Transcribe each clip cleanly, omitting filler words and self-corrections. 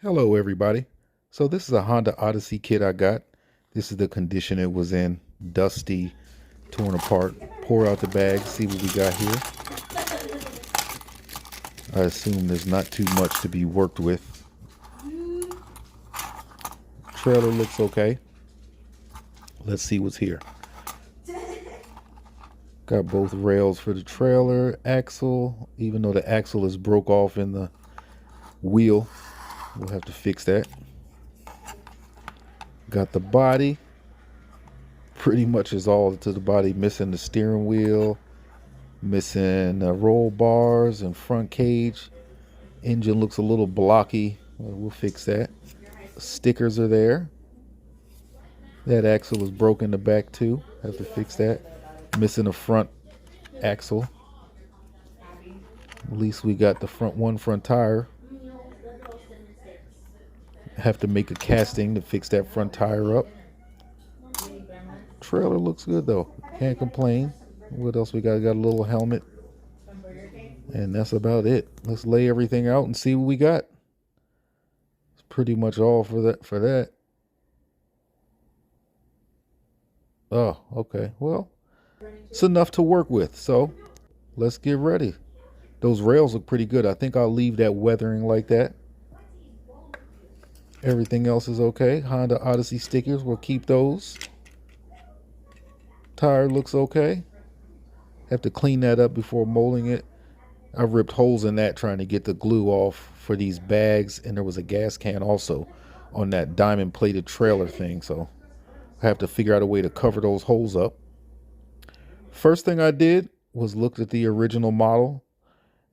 Hello everybody. So this is a Honda Odyssey kit I got. This is the condition it was in. Dusty, torn apart. Pour out the bag, see what we got here. I assume there's not too much to be worked with. Trailer looks okay. Let's see what's here. Got both rails for the trailer, axle, even though the axle is broke off in the wheel. We'll have to fix that. Got the body. Pretty much is all to the body. Missing the steering wheel. Missing roll bars and front cage. Engine looks a little blocky. We'll fix that. Stickers are there. That axle is broken in the back too. Have to fix that. Missing a front axle. At least we got the front tire. Have to make a casting to fix that front tire up. Trailer looks good though. Can't complain. What else we got? Got a little helmet. And that's about it. Let's lay everything out and see what we got. It's pretty much all for that. Oh, okay. Well, it's enough to work with. So let's get ready. Those rails look pretty good. I think I'll leave that weathering like that. Everything else is okay. Honda Odyssey stickers, we'll keep those. Tire looks okay. Have to clean that up before molding it. I ripped holes in that trying to get the glue off for these bags, and there was a gas can also on that diamond plated trailer thing, so I have to figure out a way to cover those holes up. First thing I did was looked at the original model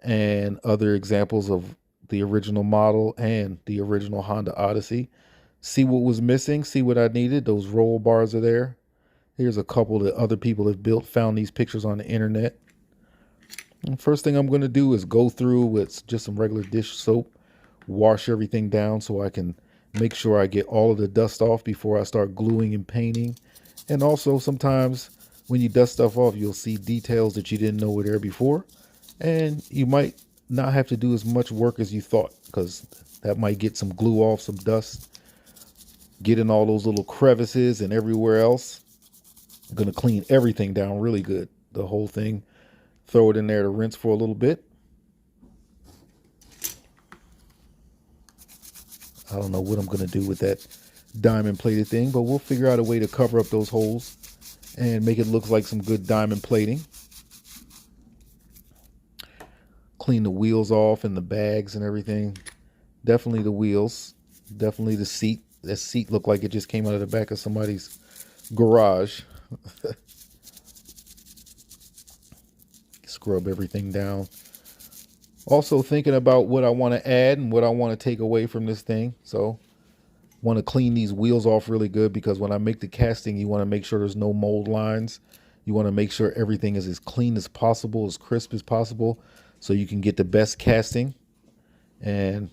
and other examples of the original model and the original Honda Odyssey. See what was missing, see what I needed. Those roll bars are there. Here's a couple that other people have built, found these pictures on the internet. And first thing I'm going to do is go through with just some regular dish soap, wash everything down so I can make sure I get all of the dust off before I start gluing and painting. And also sometimes when you dust stuff off, you'll see details that you didn't know were there before. And you might not have to do as much work as you thought, because that might get some glue off, some dust, get in all those little crevices and everywhere else. I'm going to clean everything down really good, the whole thing. Throw it in there to rinse for a little bit. I don't know what I'm going to do with that diamond plated thing, but we'll figure out a way to cover up those holes and make it look like some good diamond plating. Clean the wheels off and the bags and everything. Definitely the wheels. Definitely the seat. That seat looked like it just came out of the back of somebody's garage. Scrub everything down. Also thinking about what I want to add and what I want to take away from this thing. So want to clean these wheels off really good, because when I make the casting, you want to make sure there's no mold lines. You want to make sure everything is as clean as possible, as crisp as possible, so you can get the best casting. And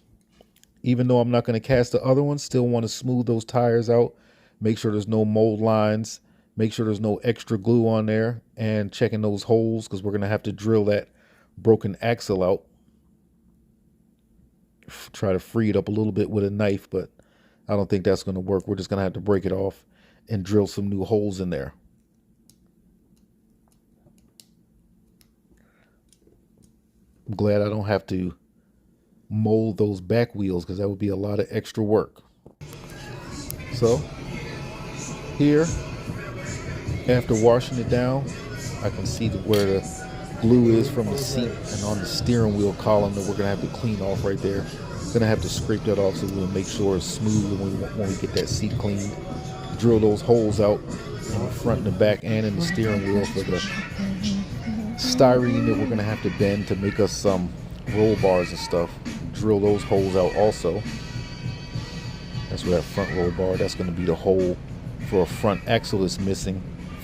even though I'm not going to cast the other ones, still want to smooth those tires out, make sure there's no mold lines, make sure there's no extra glue on there, and checking those holes, because we're going to have to drill that broken axle out. Try to free it up a little bit with a knife, but I don't think that's going to work. We're just going to have to break it off and drill some new holes in there. I'm glad I don't have to mold those back wheels, because that would be a lot of extra work. So here, after washing it down, I can see where the glue is from the seat and on the steering wheel column that we're going to have to clean off right there. Going to have to scrape that off so we'll make sure it's smooth when we get that seat cleaned. Drill those holes out in the front and the back and in the steering wheel for the styrene that we're going to have to bend to make us some roll bars and stuff. Drill those holes out also. That's where that front roll bar, that's going to be the hole for a front axle that's missing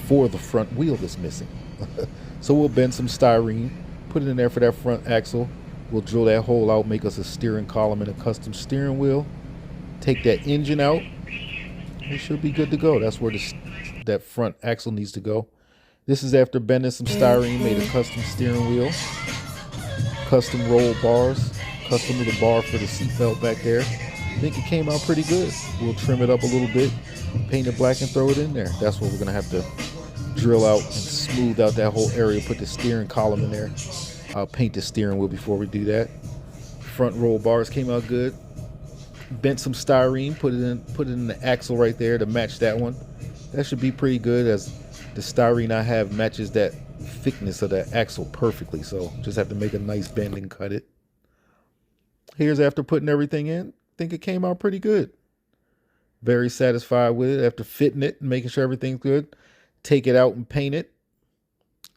for the front wheel that's missing. So we'll bend some styrene, put it in there for that front axle. We'll drill that hole out, make us a steering column and a custom steering wheel. Take that engine out. It should be good to go. That's where that front axle needs to go. This is after bending some styrene, made a custom steering wheel, custom roll bars, custom little bar for the seat belt back there. I think it came out pretty good. We'll trim it up a little bit, paint it black and throw it in there. That's what we're gonna have to drill out and smooth out that whole area, put the steering column in there. I'll paint the steering wheel before we do that. Front roll bars came out good. Bent some styrene, put it in the axle right there to match that one. That should be pretty good, as the styrene I have matches that thickness of the axle perfectly. So just have to make a nice bend and cut it. Here's after putting everything in. I think it came out pretty good. Very satisfied with it after fitting it and making sure everything's good. Take it out and paint it.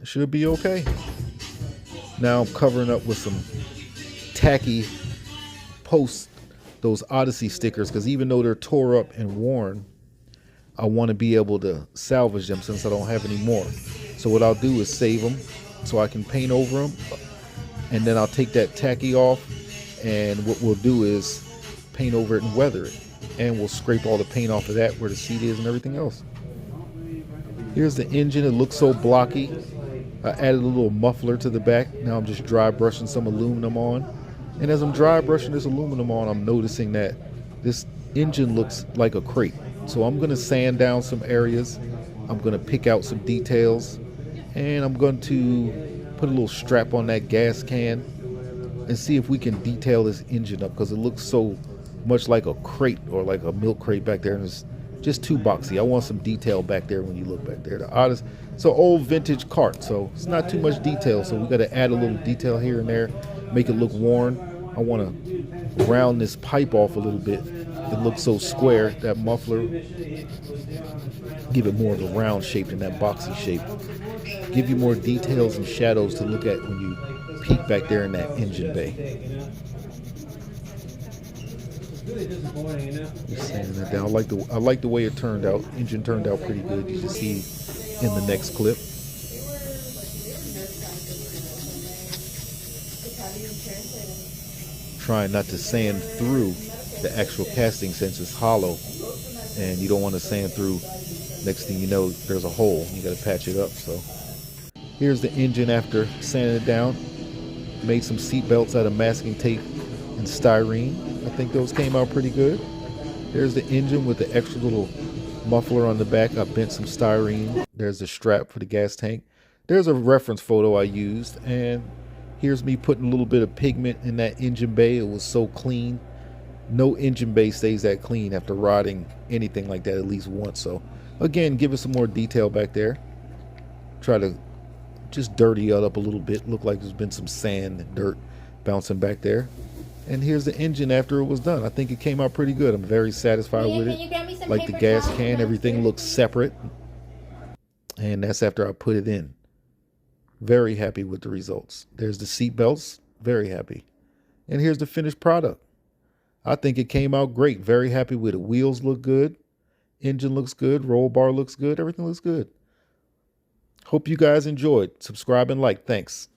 It should be okay. Now I'm covering up with some tacky posts, those Odyssey stickers, because even though they're tore up and worn, I want to be able to salvage them since I don't have any more. So what I'll do is save them so I can paint over them, and then I'll take that tacky off, and what we'll do is paint over it and weather it, and we'll scrape all the paint off of that where the seat is and everything else. Here's the engine. It looks so blocky. I added a little muffler to the back. Now I'm just dry brushing some aluminum on, and as I'm dry brushing this aluminum on, I'm noticing that this engine looks like a crate. So I'm going to sand down some areas. I'm going to pick out some details, and I'm going to put a little strap on that gas can and see if we can detail this engine up, because it looks so much like a crate or like a milk crate back there, and it's just too boxy. I want some detail back there when you look back there. The Odyssey, it's an old vintage cart, so it's not too much detail. So we got to add a little detail here and there, make it look worn. I want to round this pipe off a little bit. It looks so square, that muffler. Give it more of a round shape than that boxy shape. Give you more details and shadows to look at when you peek back there in that engine bay. Just sanding that down. I like the way it turned out. Engine turned out pretty good. You can see in the next clip. Trying not to sand through the actual casting since it's hollow, and you don't want to sand through. Next thing you know, there's a hole. You got to patch it up. So here's the engine after sanding it down. Made some seat belts out of masking tape and styrene. I think those came out pretty good. There's the engine with the extra little muffler on the back. I bent some styrene. There's the strap for the gas tank. There's a reference photo I used, and here's me putting a little bit of pigment in that engine bay. It was so clean. No engine bay stays that clean after rotting anything like that at least once. So again, give it some more detail back there. Try to just dirty it up a little bit. Look like there's been some sand and dirt bouncing back there. And here's the engine after it was done. I think it came out pretty good. I'm very satisfied with it. Like the gas can, everything looks separate. And that's after I put it in. Very happy with the results. There's the seat belts. Very happy. And here's the finished product. I think it came out great. Very happy with it. Wheels look good. Engine looks good. Roll bar looks good. Everything looks good. Hope you guys enjoyed. Subscribe and like. Thanks.